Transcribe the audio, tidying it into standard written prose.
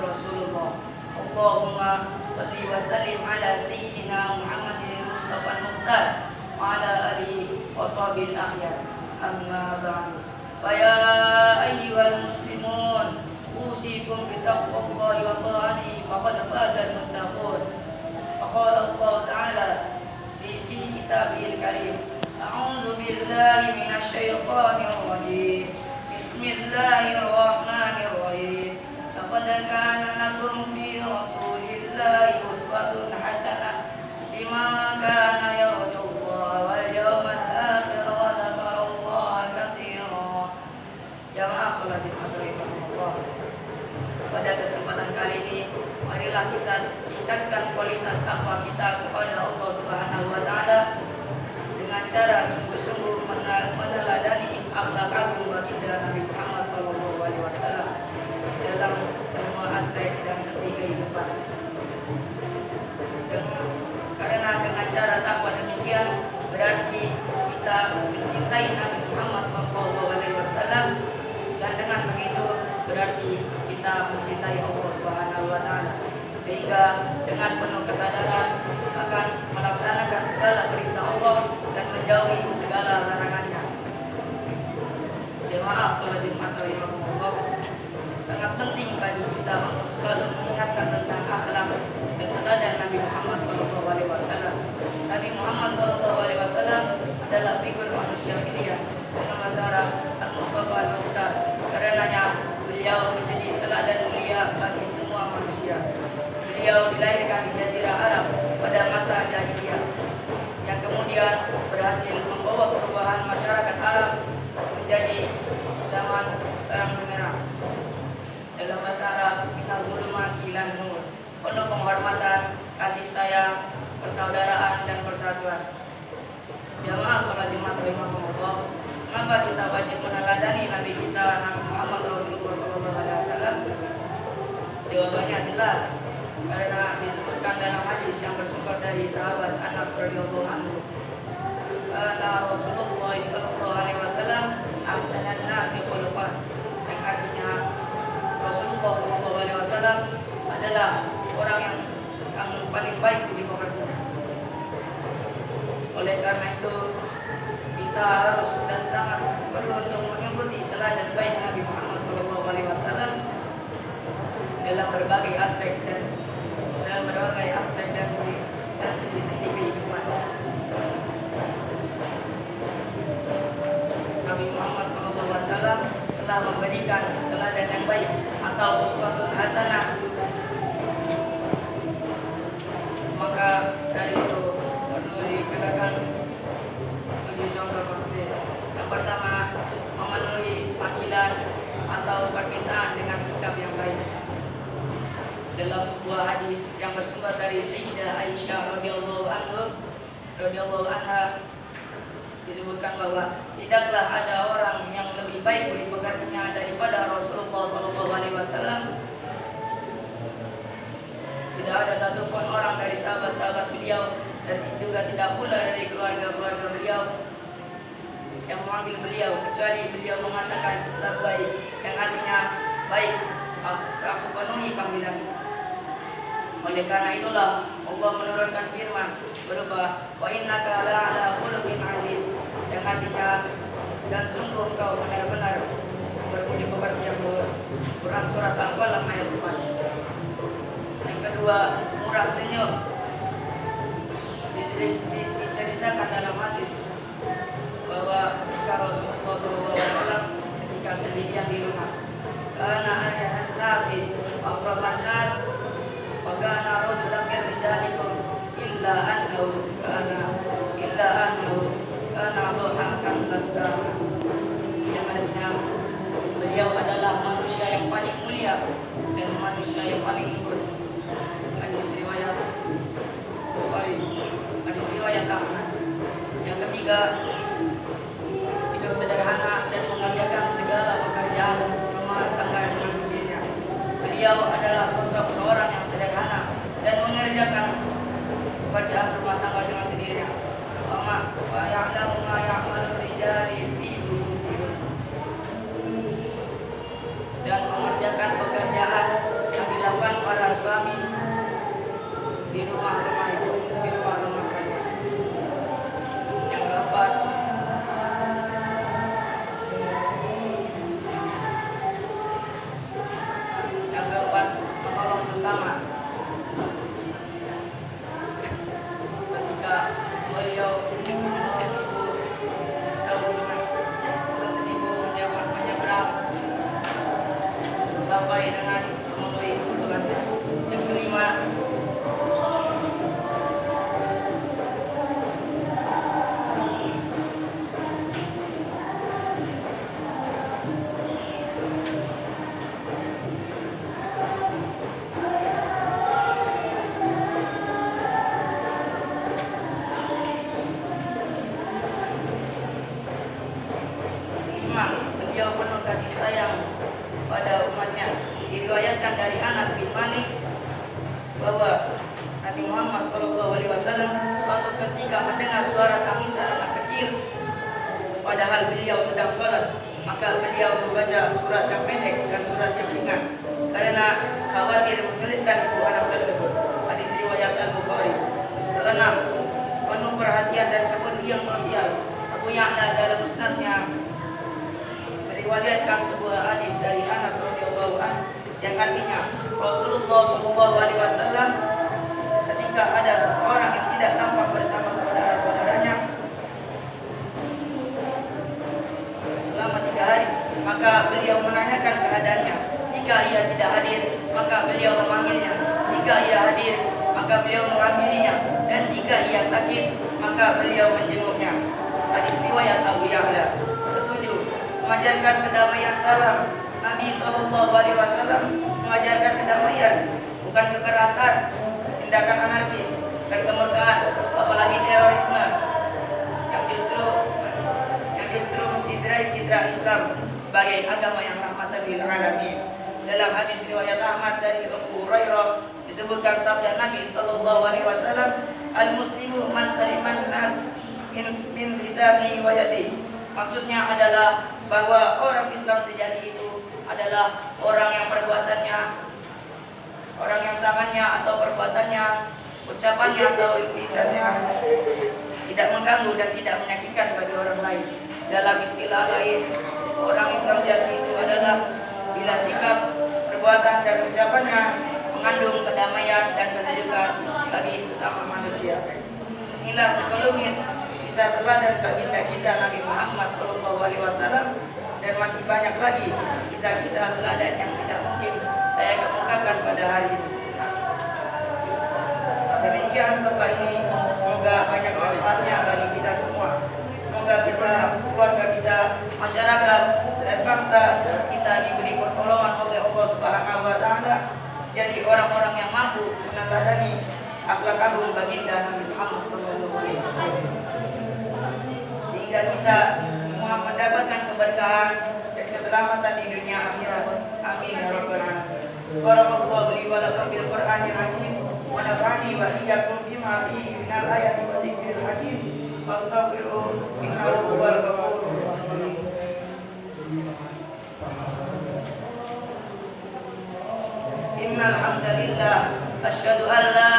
Rasulullah. Allahumma salli wa sallim ala sayyidina Muhammadin Mustafa al-Mukhtar wa ala alihi wa sahbihi al-akhyar. Amma ba'du. Fa ya ayyuhal muslimun, usikum bi taqwallahi wa ta'atihi faqad faza al-muttaqun. Faqala Allah ta'ala fi kitabihil karim, a'udzu billahi minasy syaithanir rajim. Bismillahirrahmanirrahim. Laqad kana lakum fi Rasulillahi uswatun hasanah liman kana yarjullaha wal yawmal akhir wa dzakarallaha katsiran. Jamaah salat Allah. Pada kesempatan kali ini, marilah kita tingkatkan kualitas takwa kita kepada Allah Subhanahu wa taala dengan cara sungguh-sungguh meneladani akhlak agung baginda Nabi Muhammad SAW dalam semua aspek dan segi kehidupan. Karena dengan cara takwa demikian berarti kita mencintai Nabi Muhammad SAW, dan dengan begitu berarti kita mencintai Allah Subhanahu wa taala, sehingga dengan penuh kesadaran akan melaksanakan segala perintah Allah dan menjauhi segala larangannya. Jemaah salat Jumat rahimahumullah, sangat penting bagi kita untuk selalu mengingatkan tentang akhlak dan teladan Nabi Muhammad SAW. Nabi Muhammad SAW adalah figur manusia pilihan dengan masyarakat al-Mustafa al-Mukhtar. Karenanya beliau menjadi teladan mulia bagi semua manusia. Beliau dilahirkan di Jazirah Arab pada masa jahiliyah, yang kemudian berhasil membawa perubahan masyarakat Arab menjadi zaman terang benderang. Dalam bahasa Arab, minal zulumati ilan nur, penuh penghormatan, kasih sayang, persaudaraan dan persatuan. Jamaah salat Jumat rahimahumullah, mengapa kita wajib meneladani Nabi kita Nabi Muhammad Rasulullah SAW? Jawabannya jelas, karena disebutkan dalam hadis yang bersumber dari sahabat Anas radhiyallahu anhu. Ana Rasulullah sallallahu alaihi wasallam ahsanan nasi khuluqan, yang artinya Rasulullah sallallahu alaihi wasallam adalah orang yang paling baik budi pekertinya. Oleh karena itu kita harus dan sangat perlu untuk mengikuti teladan baik Nabi Muhammad sallallahu alaihi wasallam dalam berbagai aspek dan segi-segi kehidupan. Nabi Muhammad SAW telah memberikan teladan yang baik atau uswatun hasanah. Maka dari itu perlu ditegakkan 7 contoh konkret. Yang pertama, memenuhi panggilan atau permintaan dengan sikap yang baik. Dalam sebuah hadis yang bersumber dari Sayyidah Aisyah radhiyallahu anha disebutkan bahwa tidaklah ada orang yang lebih baik budi pekertinya daripada Rasulullah SAW. Tidak ada satupun orang dari sahabat-sahabat beliau dan juga tidak pula dari keluarga-keluarga beliau yang memanggil beliau kecuali beliau mengatakan labbaik, yang artinya baik, aku penuhi panggilan. Oleh karena itulah Allah menurunkan firman berupa wa innaka la'ala khuluqin 'adzim, yang artinya dan sungguh engkau benar-benar berbudi pekerti yang luhur. Quran surat Al-Qalam ayat 4. Yang kedua, murah senyum. Diceritakan dalam hadis bahwa ketika Rasulullah SAW ketika sendirian di rumah, karena ayat nasi akraman nas Wakana rajulan min rijalikum illa annahu kana dhahakan tasama, yang artinya beliau adalah manusia yang paling mulia dan manusia yang paling lembut. Hadis riwayat Bukhari, hadis riwayat Ahmad. Yang ketiga, hidup sederhana dan mengerjakan segala pekerjaan rumah tangga dengan sendirinya. Beliau adalah sosok seorang yang sederhana dan mengerjakan pekerjaan rumah tangga dengan sendirinya. Wa ya'lamu ma ya'malu rijali fi buyutihim, dan mengerjakan pekerjaan yang dilakukan di rumah-rumah itu, di rumah-rumah kalian. Yang keempat, menolong sesama. Ketika beliau menyeberang sampai dengan memenuhi kebutuhannya. Yang kelima, beliau penuh kasih sayang pada umatnya. Diriwayatkan dari Anas bin Malik bahwa Nabi Muhammad SAW suatu ketika mendengar suara tangisan anak kecil, padahal beliau sedang sholat, maka beliau membaca surat yang pendek dan surat yang ringan karena khawatir menyulitkan ibu anak tersebut. Hadis riwayat Al-Bukhari. Keenam, penuh perhatian dan kepedulian sosial. Abu Ya'la dalam musnadnya meriwayatkan sebuah hadis dari Anas radhiyallahu anhu yang artinya Rasulullah SAW ketika ada seseorang yang tidak tampak bersama saudara-saudaranya selama 3 hari, maka beliau menanyakan keadaannya. Jika ia tidak hadir, maka beliau memanggilnya. Jika ia hadir, maka beliau menghampirinya. Dan jika ia sakit, maka beliau menjenguknya. Hadis riwayat Abu Ya'la. Ketujuh, mengajarkan kedamaian salam. Nabi SAW mengajarkan kedamaian, bukan kekerasan, tindakan anarkis dan kemurkaan, apalagi terorisme yang justru menciderai citra Islam sebagai agama yang rahmatan lil alamin. Dalam hadis riwayat Ahmad dari Abu Hurairah disebutkan sabda Nabi SAW, al-muslimu man saliman nas min lisani wa yadihi. Maksudnya adalah bahwa orang Islam sejati itu adalah orang yang tangannya atau perbuatannya, ucapannya atau lisannya tidak mengganggu dan tidak menyakitkan bagi orang lain. Dalam istilah lain, orang Islam sejati itu adalah bila sikap, perbuatan dan ucapannya mengandung kedamaian dan kesejukan bagi sesama manusia. Inilah sekelumit kisah teladan baginda kita Nabi Muhammad SAW, dan masih banyak lagi kisah-kisah teladan yang tidak mungkin saya kemukakan pada hari ini. Demikian khotbah ini, semoga banyak manfaatnya bagi kita semua. Semoga kita, keluarga kita, masyarakat dan bangsa kita diberi pertolongan oleh Allah Subhanahu wa taala, jadi orang-orang yang mampu meneladani akhlak agung baginda Nabi Muhammad SAW, sehingga kita semua mendapatkan keberkahan dan keselamatan di dunia akhirat. Amin ya rabbal alamin. Barakallahu li wa lakum bil Qur'anil azim wa nafa'ani wa iyyakum bima fihi minal ayati wa zikril hakim. Fastaghfiruhu innahu huwal ghafurur rahim. Innal hamdalillah asyhadu an la